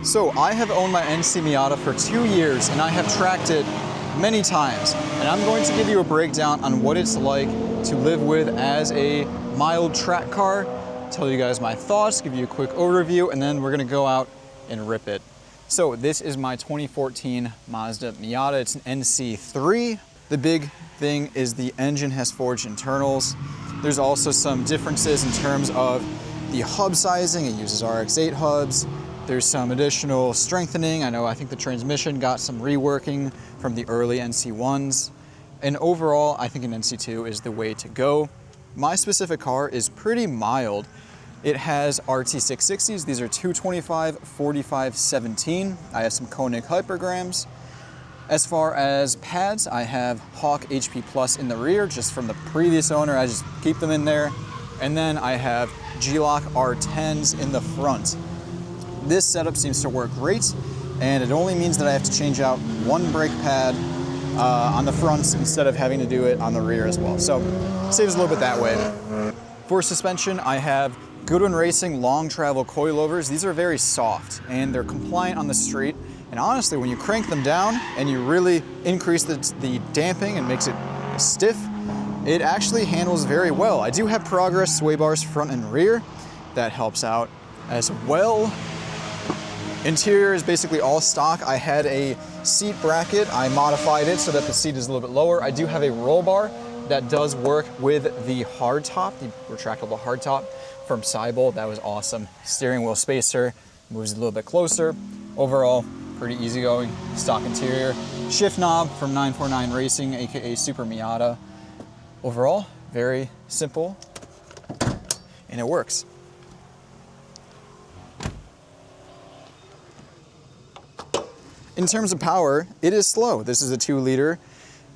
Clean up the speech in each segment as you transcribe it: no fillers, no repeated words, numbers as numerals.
So I have owned my NC Miata for 2 years and I have tracked it many times. And I'm going to give you a breakdown on what it's like to live with as a mild track car, tell you guys my thoughts, give you a quick overview, and then we're gonna go out and rip it. So this is my 2014 Mazda Miata. It's an NC3. The big thing is the engine has forged internals. There's also some differences in terms of the hub sizing. It uses RX-8 hubs. There's some additional strengthening. I think the transmission got some reworking from the early NC1s. And overall, I think an NC2 is the way to go. My specific car is pretty mild. It has RT660s. These are 225, 45, 17. I have some Konig Hypergrams. As far as pads, I have Hawk HP Plus in the rear, just from the previous owner. I just keep them in there. And then I have G-Lock R10s in the front. This setup seems to work great, and it only means that I have to change out one brake pad on the fronts instead of having to do it on the rear as well. So it saves a little bit that way. For suspension, I have Goodwin Racing long travel coilovers. These are very soft and they're compliant on the street. And honestly, when you crank them down and you really increase the damping and makes it stiff, it actually handles very well. I do have Progress sway bars front and rear. That helps out as well. Interior is basically all stock. I had a seat bracket. I modified it so that the seat is a little bit lower. I do have a roll bar that does work with the hardtop, the retractable hardtop from Seibel. That was awesome. Steering wheel spacer moves a little bit closer. Overall, pretty easygoing. Stock interior. Shift knob from 949 Racing, aka SuperMiata. Overall, very simple, and it works. In terms of power, it is slow. This is a 2-liter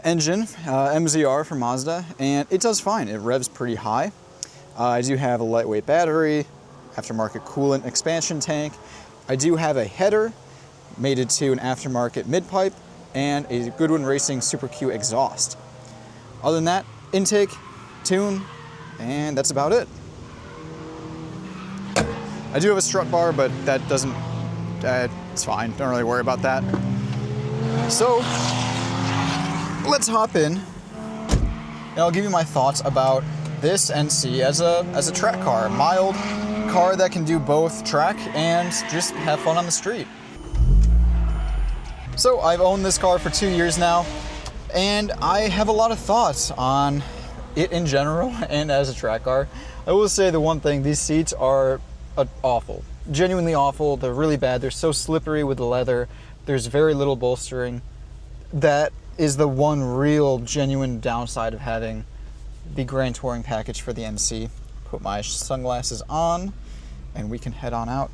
engine, MZR from Mazda, and it does fine. It revs pretty high. I do have a lightweight battery, aftermarket coolant expansion tank. I do have a header mated to an aftermarket midpipe and a Goodwin Racing SuperQ exhaust. Other than that, intake, tune, and that's about it. I do have a strut bar, but that doesn't, it's fine. Don't really worry about that. So let's hop in and I'll give you my thoughts about this NC as a track car, a mild car that can do both track and just have fun on the street. So I've owned this car for 2 years now, and I have a lot of thoughts on it in general and as a track car. I will say the one thing, these seats are awful, genuinely awful. They're really bad. They're so slippery with the leather. There's very little bolstering. That is the one real genuine downside of having the Grand Touring package for the NC. Put my sunglasses on and we can head on out.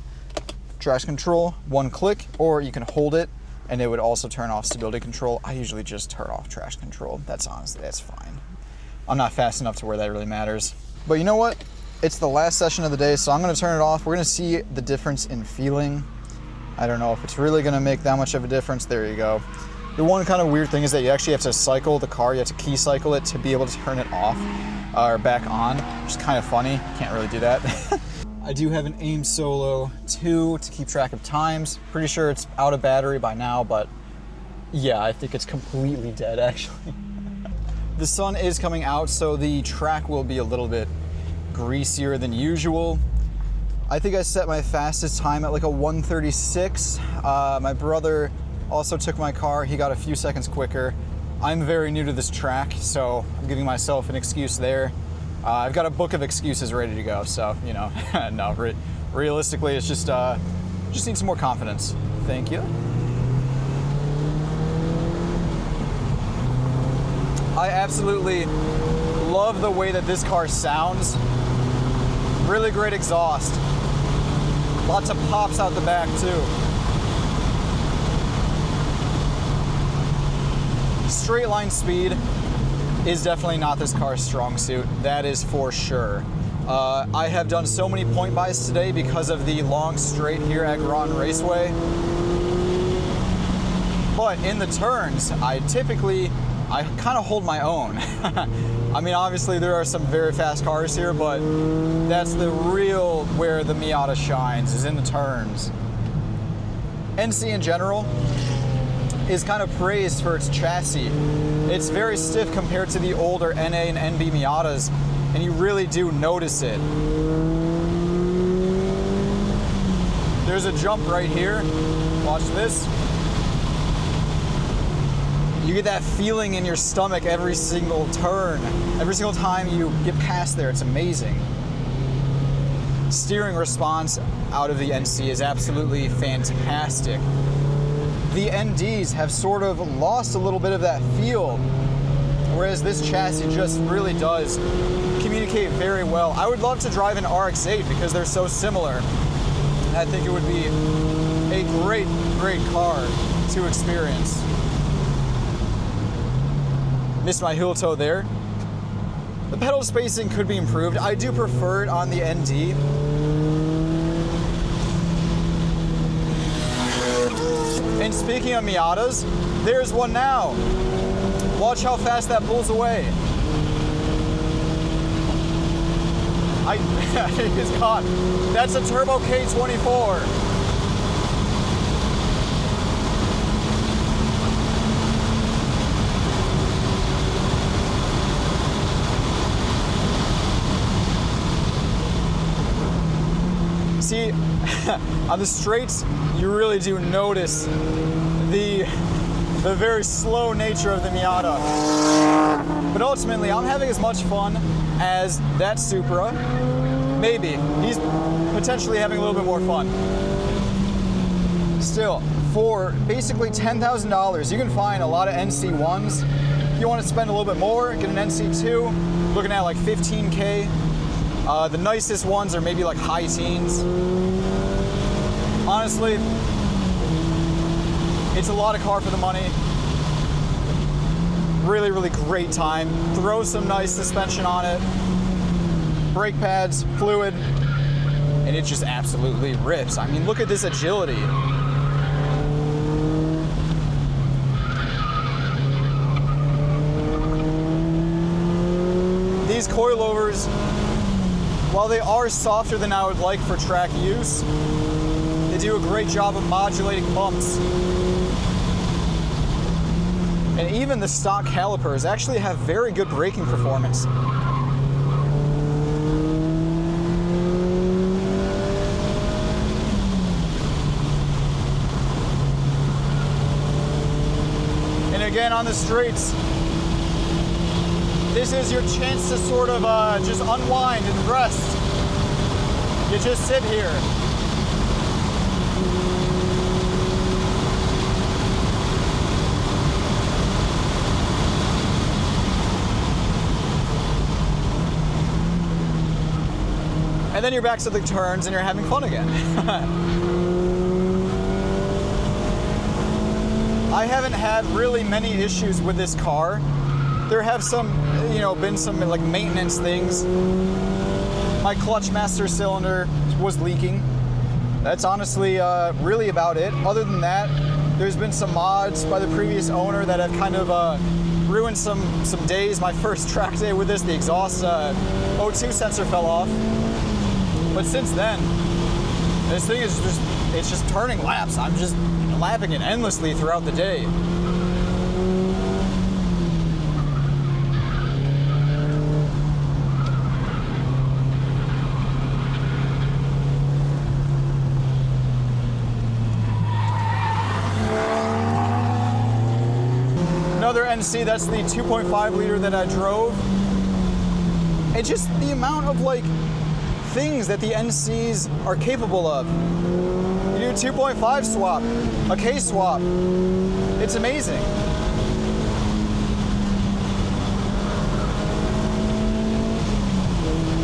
Traction control, one click, or you can hold it and it would also turn off stability control. I usually just turn off traction control. That's fine. I'm not fast enough to where that really matters. But you know what? It's the last session of the day, so I'm gonna turn it off. We're gonna see the difference in feeling. I don't know if it's really gonna make that much of a difference. There you go. The one kind of weird thing is that you actually have to cycle the car. You have to key cycle it to be able to turn it off or back on, which is kind of funny. Can't really do that. I do have an AIM Solo 2 to keep track of times. Pretty sure it's out of battery by now, but yeah, I think it's completely dead actually. The sun is coming out, so the track will be a little bit greasier than usual. I think I set my fastest time at like a 1:36. My brother also took my car. He got a few seconds quicker. I'm very new to this track, so I'm giving myself an excuse there. I've got a book of excuses ready to go, so, you know, no, realistically, it's just need some more confidence. Thank you. I absolutely love the way that this car sounds. Really great exhaust. Lots of pops out the back too. Straight line speed is definitely not this car's strong suit. That is for sure. I have done so many point buys today because of the long straight here at Groton Raceway. But in the turns, I kind of hold my own. I mean, obviously there are some very fast cars here, but that's the real where the Miata shines, is in the turns. NC in general is kind of praised for its chassis. It's very stiff compared to the older NA and NB Miatas, and you really do notice it. There's a jump right here. Watch this. You get that feeling in your stomach every single turn. Every single time you get past there, it's amazing. Steering response out of the NC is absolutely fantastic. The NDs have sort of lost a little bit of that feel, whereas this chassis just really does communicate very well. I would love to drive an RX-8 because they're so similar. I think it would be a great, great car to experience. Missed my heel toe there. The pedal spacing could be improved. I do prefer it on the ND. And speaking of Miatas, there's one now. Watch how fast that pulls away. It's gone. That's a Turbo K24. See, on the straights, you really do notice the very slow nature of the Miata. But ultimately, I'm having as much fun as that Supra. Maybe. He's potentially having a little bit more fun. Still, for basically $10,000, you can find a lot of NC1s. If you want to spend a little bit more, get an NC2, looking at like 15K. The nicest ones are maybe like high teens. Honestly, it's a lot of car for the money. Really, really great time. Throw some nice suspension on it. Brake pads, fluid, and it just absolutely rips. I mean, look at this agility. These coilovers, while they are softer than I would like for track use, they do a great job of modulating bumps. And even the stock calipers actually have very good braking performance. And again, on the straights, this is your chance to sort of just unwind and rest. You just sit here. And then you're back to the turns and you're having fun again. I haven't had really many issues with this car. There have been some like maintenance things. My clutch master cylinder was leaking. That's honestly really about it. Other than that, there's been some mods by the previous owner that have kind of ruined some days. My first track day with this, the exhaust O2 sensor fell off. But since then, this thing is just turning laps. I'm just lapping it endlessly throughout the day. Another NC, that's the 2.5 liter that I drove. It's just the amount of like things that the NCs are capable of. You do a 2.5 swap, a K swap. It's amazing.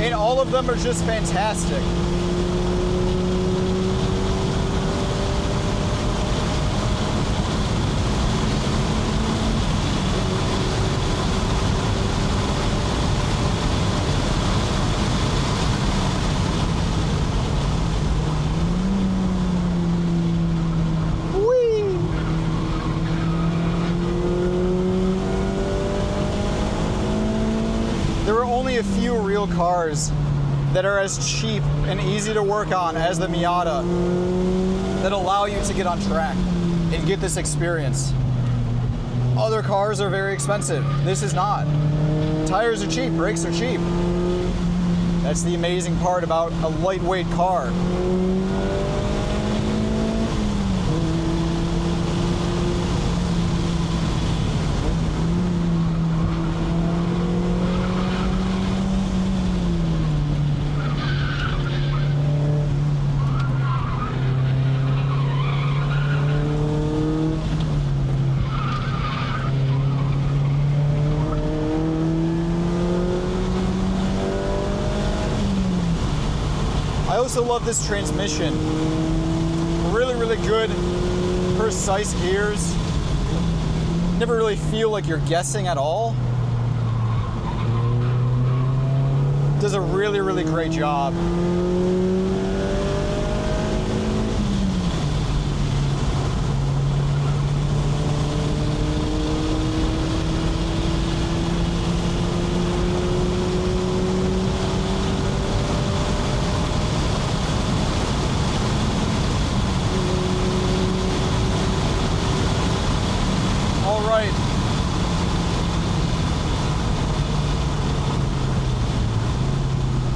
And all of them are just fantastic. A few real cars that are as cheap and easy to work on as the Miata that allow you to get on track and get this experience. Other cars are very expensive. This is not. Tires are cheap, brakes are cheap. That's the amazing part about a lightweight car. I also love this transmission. Really, really good, precise gears. Never really feel like you're guessing at all. Does a really, really great job.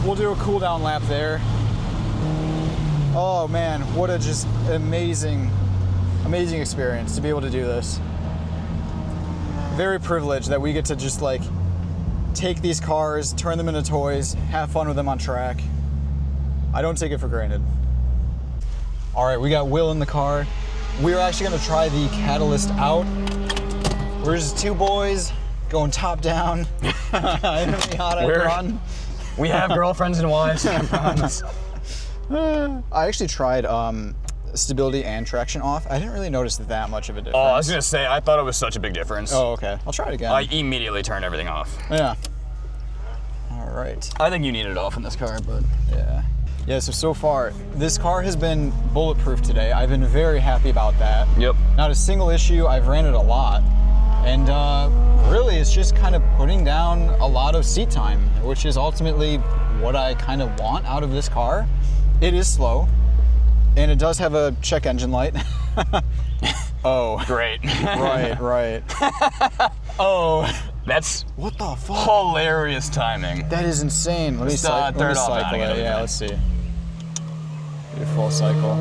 We'll do a cool down lap there. Oh man, what a just amazing experience to be able to do this. Very privileged that we get to just like take these cars, turn them into toys, have fun with them on track. I don't take it for granted. All right, we got Will in the car. We're actually gonna try the Catalyst out. We're just two boys going top down in a Miata run. We have girlfriends and wives, I promise. I actually tried stability and traction off. I didn't really notice that much of a difference. Oh, I was gonna say, I thought it was such a big difference. Oh, okay. I'll try it again. I immediately turned everything off. Yeah. All right. I think you need it off in this car, but yeah. Yeah, so far, this car has been bulletproof today. I've been very happy about that. Yep. Not a single issue. I've ran it a lot. And really, it's just kind of putting down a lot of seat time, which is ultimately what I kind of want out of this car. It is slow, and it does have a check engine light. Oh. Great. Right. Oh. That's what the fuck? Hilarious timing. That is insane. Let me cycle it. Yeah, let's see. Do a full cycle.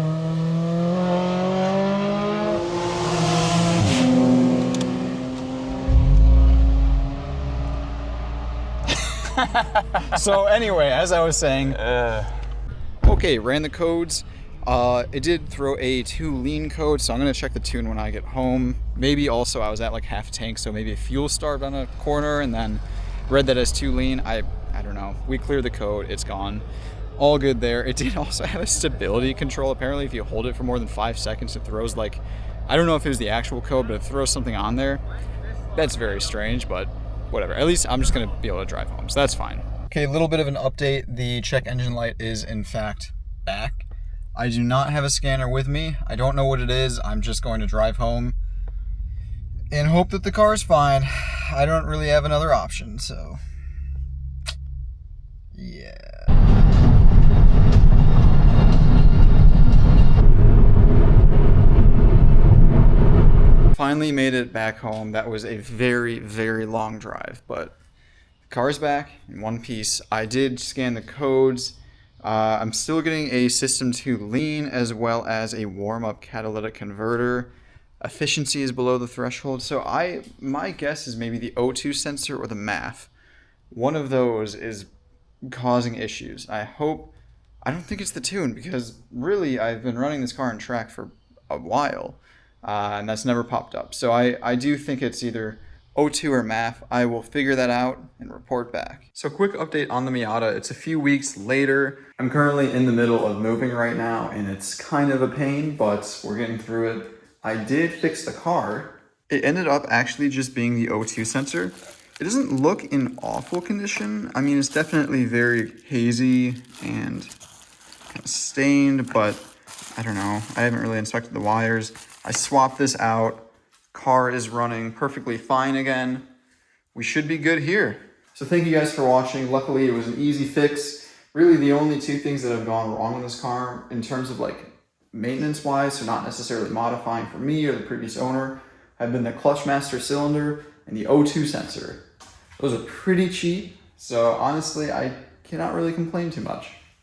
So anyway, as I was saying, okay, ran the codes. It did throw a 2 lean code, so I'm gonna check the tune when I get home. Maybe also I was at like half a tank, so maybe a fuel starved on a corner and then read that as 2 lean. I don't know. We cleared the code, it's gone. All good there. It did also have a stability control. Apparently if you hold it for more than 5 seconds, it throws like, I don't know if it was the actual code, but it throws something on there. That's very strange, but whatever. At least I'm just gonna be able to drive home, so that's fine. Okay, a little bit of an update. The check engine light is in fact back. I do not have a scanner with me. I don't know what it is. I'm just going to drive home and hope that the car is fine. I don't really have another option, so yeah. Finally made it back home. That was a very, very long drive, but the car's back in one piece. I did scan the codes. I'm still getting a System 2 lean as well as a warm-up catalytic converter. Efficiency is below the threshold, so my guess is maybe the O2 sensor or the MAF. One of those is causing issues. I don't think it's the tune, because really I've been running this car on track for a while. And that's never popped up. So I do think it's either O2 or MAF. I will figure that out and report back. So quick update on the Miata. It's a few weeks later. I'm currently in the middle of moving right now, and it's kind of a pain, but we're getting through it. I did fix the car. It ended up actually just being the O2 sensor. It doesn't look in awful condition. I mean, it's definitely very hazy and kind of stained, but I don't know. I haven't really inspected the wires. I swapped this out. Car is running perfectly fine again. We should be good here. So thank you guys for watching. Luckily, it was an easy fix. Really the only two things that have gone wrong in this car in terms of like maintenance wise, so not necessarily modifying for me or the previous owner, have been the clutch master cylinder and the O2 sensor. Those are pretty cheap, so honestly I cannot really complain too much.